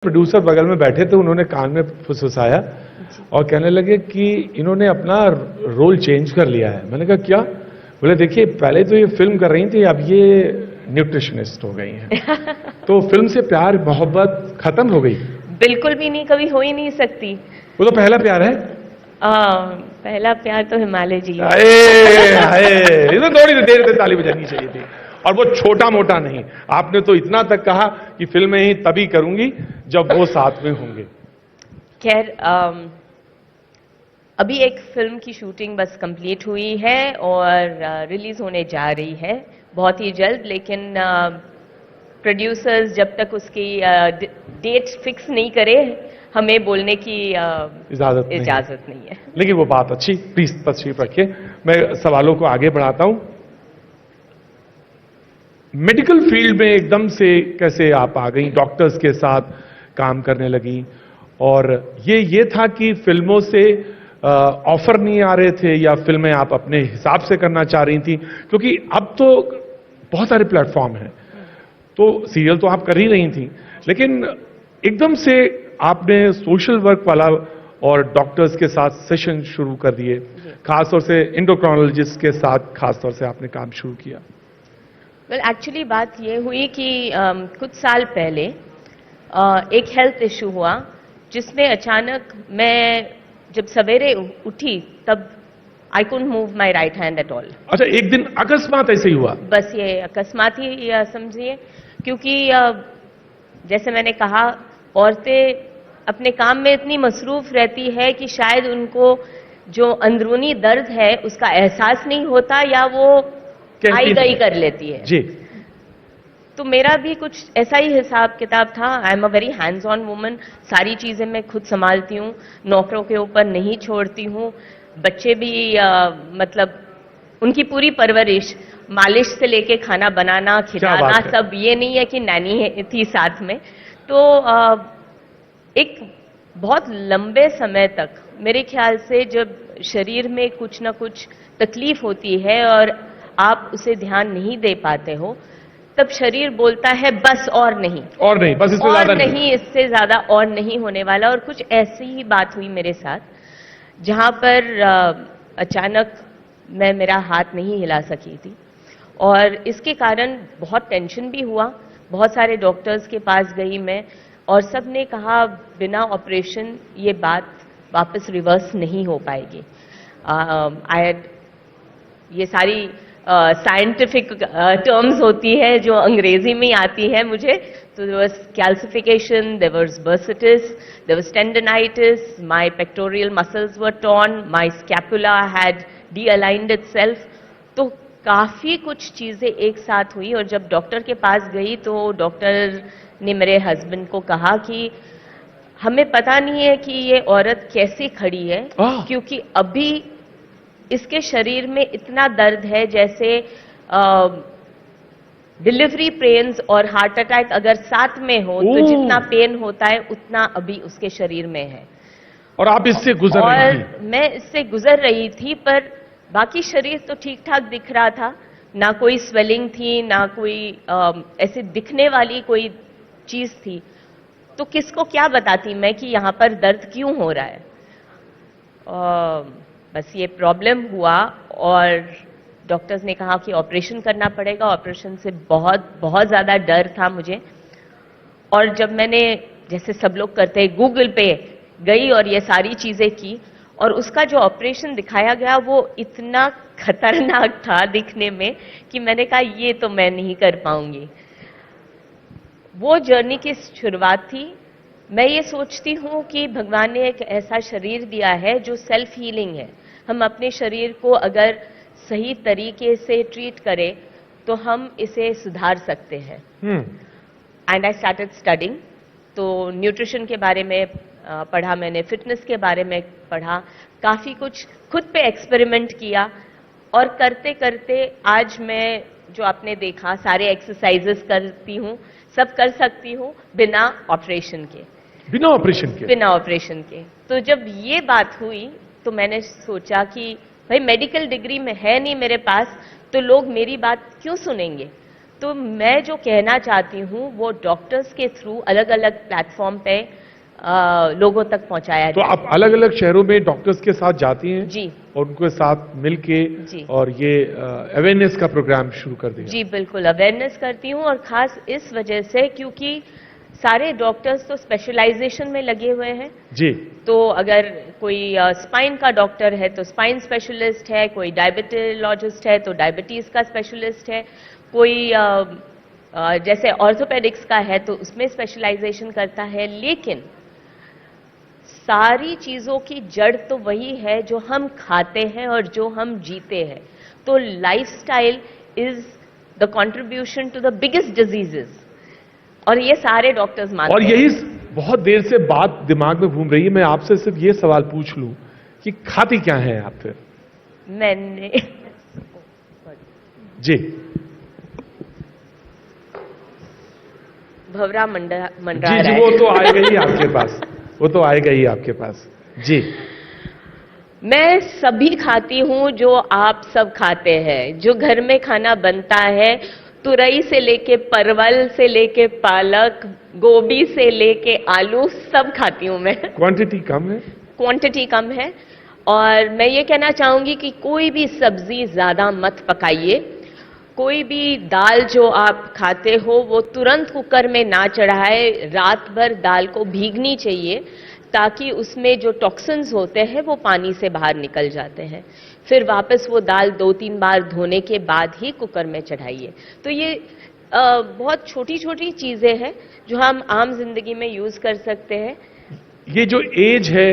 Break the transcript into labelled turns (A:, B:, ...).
A: Producer बगल में बैठे थे, उन्होंने कान में फुसफुसाया और कहने लगे कि इन्होंने अपना रोल चेंज कर लिया है। मैंने कहा क्या? बोले देखिए पहले तो ये फिल्म कर रही थी, अब ये न्यूट्रिशनिस्ट हो गई हैं। तो फिल्म से प्यार मोहब्बत खत्म हो गई?
B: बिल्कुल भी नहीं, कभी हो ही नहीं सकती।
A: वो तो पहला प्यार है।
B: पहला प्यार तो हिमालय जी है।
A: ये तो थोड़ी देर से ताली बजानी चाहिए थी, और वो छोटा मोटा नहीं। आपने तो इतना तक कहा कि फिल्में ही तभी करूंगी जब वो साथ में होंगे।
B: खैर, अभी एक फिल्म की शूटिंग बस कंप्लीट हुई है और रिलीज होने जा रही है बहुत ही जल्द, लेकिन प्रोड्यूसर्स जब तक उसकी डेट फिक्स नहीं करे हमें बोलने की इजाजत नहीं है।
A: लेकिन वो बात अच्छी, प्लीज तशरीफ रखिए। मैं सवालों को आगे बढ़ाता हूं। मेडिकल फील्ड में एकदम से कैसे आप आ गई, डॉक्टर्स के साथ काम करने लगी? और ये था कि फिल्मों से ऑफर नहीं आ रहे थे, या फिल्में आप अपने हिसाब से करना चाह रही थी? क्योंकि अब तो बहुत सारे प्लेटफॉर्म हैं, तो सीरियल तो आप कर ही रही थी, लेकिन एकदम से आपने सोशल वर्क वाला और डॉक्टर्स के साथ सेशन शुरू कर दिए, खासतौर से एंडोक्राइनोलॉजिस्ट के साथ खासतौर से आपने काम शुरू किया।
B: वेल, एक्चुअली बात ये हुई कि कुछ साल पहले एक हेल्थ इशू हुआ, जिसमें अचानक मैं जब सवेरे उठी तब I couldn't move my right hand at all.
A: अच्छा, एक दिन अकस्मात ऐसे ही हुआ?
B: बस ये अकस्मात ही समझिए, क्योंकि जैसे मैंने कहा, औरतें अपने काम में इतनी मसरूफ रहती है कि शायद उनको जो अंदरूनी दर्द है उसका एहसास नहीं होता, या वो आई गई कर लेती है
A: जी।
B: तो मेरा भी कुछ ऐसा ही हिसाब किताब था। I am a very hands on woman, सारी चीजें मैं खुद संभालती हूँ, नौकरों के ऊपर नहीं छोड़ती हूँ। बच्चे भी मतलब उनकी पूरी परवरिश, मालिश से लेके खाना बनाना, खिलाना, सब। ये नहीं है कि नैनी थी साथ में। तो एक बहुत लंबे समय तक मेरे ख्याल से जब शरीर में कुछ ना कुछ तकलीफ होती है और आप उसे ध्यान नहीं दे पाते हो, तब शरीर बोलता है बस और नहीं,
A: बस इससे ज्यादा
B: नहीं, इससे ज्यादा और नहीं होने वाला। और कुछ ऐसी ही बात हुई मेरे साथ, जहां पर अचानक मैं मेरा हाथ नहीं हिला सकी थी, और इसके कारण बहुत टेंशन भी हुआ। बहुत सारे डॉक्टर्स के पास गई मैं, और सब ने कहा बिना ऑपरेशन ये बात वापस रिवर्स नहीं हो पाएगी। ये सारी साइंटिफिक टर्म्स होती है जो अंग्रेजी में आती है मुझे। तो there was calcification, there was bursitis, there was tendinitis, my pectoral muscles were torn, my scapula had dealigned itself. तो काफी कुछ चीजें एक साथ हुई, और जब डॉक्टर के पास गई तो डॉक्टर ने मेरे हस्बैंड को कहा कि हमें पता नहीं है कि ये औरत कैसे खड़ी है, क्योंकि अभी इसके शरीर में इतना दर्द है जैसे डिलीवरी पेन्स और हार्ट अटैक अगर साथ में हो तो जितना पेन होता है उतना अभी उसके शरीर में है।
A: और आप इससे गुजर रही थी?
B: और मैं इससे गुजर रही थी, पर बाकी शरीर तो ठीक ठाक दिख रहा था, ना कोई स्वेलिंग थी, ना कोई ऐसे दिखने वाली कोई चीज थी। तो किसको क्या बताती मैं कि यहां पर दर्द क्यों हो रहा है। बस ये प्रॉब्लम हुआ, और डॉक्टर्स ने कहा कि ऑपरेशन करना पड़ेगा। ऑपरेशन से बहुत बहुत ज़्यादा डर था मुझे, और जब मैंने, जैसे सब लोग करते हैं, गूगल पे गई और ये सारी चीज़ें की, और उसका जो ऑपरेशन दिखाया गया वो इतना खतरनाक था दिखने में कि मैंने कहा ये तो मैं नहीं कर पाऊंगी। वो जर्नी की शुरुआत थी। मैं ये सोचती हूँ कि भगवान ने एक ऐसा शरीर दिया है जो सेल्फ हीलिंग है। हम अपने शरीर को अगर सही तरीके से ट्रीट करें तो हम इसे सुधार सकते हैं। And I started studying. तो न्यूट्रिशन के बारे में पढ़ा मैंने, फिटनेस के बारे में पढ़ा, काफ़ी कुछ खुद पे एक्सपेरिमेंट किया, और करते करते आज मैं, जो आपने देखा, सारे एक्सरसाइजेस करती हूँ, सब कर सकती हूँ बिना ऑपरेशन के।
A: बिना ऑपरेशन के।
B: तो जब ये बात हुई तो मैंने सोचा कि भाई मेडिकल डिग्री में है नहीं मेरे पास, तो लोग मेरी बात क्यों सुनेंगे। तो मैं जो कहना चाहती हूँ वो डॉक्टर्स के थ्रू अलग अलग प्लेटफॉर्म पे लोगों तक पहुंचाया
A: तो
B: जाए।
A: आप अलग अलग शहरों में डॉक्टर्स के साथ जाती हैं
B: जी
A: और उनके साथ मिलके
B: जी।
A: और ये अवेयरनेस का प्रोग्राम शुरू कर दिया?
B: जी बिल्कुल अवेयरनेस करती हूँ, और खास इस वजह से क्योंकि सारे डॉक्टर्स तो स्पेशलाइजेशन में लगे हुए हैं।
A: जी।
B: तो अगर कोई स्पाइन का डॉक्टर है तो स्पाइन स्पेशलिस्ट है, कोई डायबिटोलॉजिस्ट है तो डायबिटीज का स्पेशलिस्ट है, कोई जैसे ऑर्थोपेडिक्स का है तो उसमें स्पेशलाइजेशन करता है। लेकिन सारी चीजों की जड़ तो वही है जो हम खाते हैं और जो हम जीते हैं। तो lifestyle is the contribution to the biggest diseases, और ये सारे डॉक्टर्स मानते
A: और
B: हैं।
A: यही बहुत देर से बात दिमाग में घूम रही है, मैं आपसे सिर्फ ये सवाल पूछ लूं कि खाती क्या हैं आप फिर?
B: मैंने
A: जी।
B: भवरा मंडरा
A: जी जी, वो तो आएगा ही आपके पास, वो तो आएगा ही आपके पास। जी।
B: मैं सभी खाती हूँ जो आप सब खाते हैं, जो घर में खाना बनता है, तुरई से लेके परवल से लेके पालक, गोभी से लेके आलू, सब खाती हूँ मैं।
A: क्वांटिटी कम है?
B: क्वांटिटी कम है। और मैं ये कहना चाहूंगी कि कोई भी सब्जी ज्यादा मत पकाइए। कोई भी दाल जो आप खाते हो वो तुरंत कुकर में ना चढ़ाए, रात भर दाल को भीगनी चाहिए ताकि उसमें जो टॉक्सिन्स होते हैं वो पानी से बाहर निकल जाते हैं। फिर वापस वो दाल 2-3 बार धोने के बाद ही कुकर में चढ़ाइए। तो ये बहुत छोटी छोटी चीजें हैं जो हम आम जिंदगी में यूज कर सकते हैं।
A: ये जो एज है